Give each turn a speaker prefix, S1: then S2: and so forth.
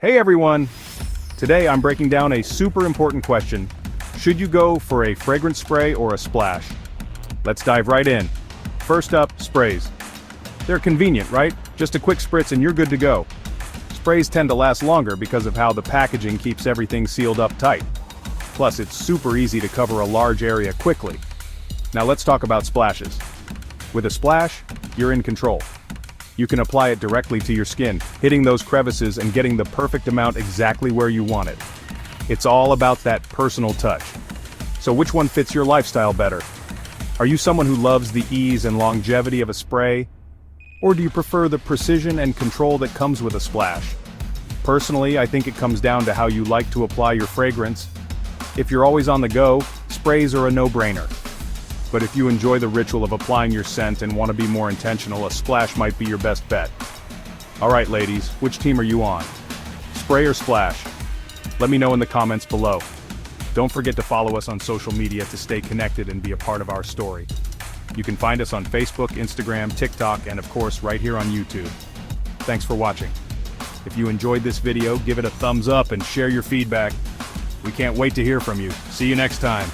S1: Hey everyone! Today I'm breaking down a super important question. Should you go for a fragrance spray or a splash? Let's dive right in. First up, sprays. They're convenient, right? Just a quick spritz and you're good to go. Sprays tend to last longer because of how the packaging keeps everything sealed up tight. Plus, it's super easy to cover a large area quickly. Now let's talk about splashes. With a splash, you're in control. You can apply it directly to your skin, hitting those crevices and getting the perfect amount exactly where you want it. It's all about that personal touch. So which one fits your lifestyle better? Are you someone who loves the ease and longevity of a spray? Or do you prefer the precision and control that comes with a splash? Personally, I think it comes down to how you like to apply your fragrance. If you're always on the go, sprays are a no-brainer. But if you enjoy the ritual of applying your scent and want to be more intentional, a splash might be your best bet. Alright ladies, which team are you on? Spray or splash? Let me know in the comments below. Don't forget to follow us on social media to stay connected and be a part of our story. You can find us on Facebook, Instagram, TikTok, and of course right here on YouTube. Thanks for watching. If you enjoyed this video, give it a thumbs up and share your feedback. We can't wait to hear from you. See you next time.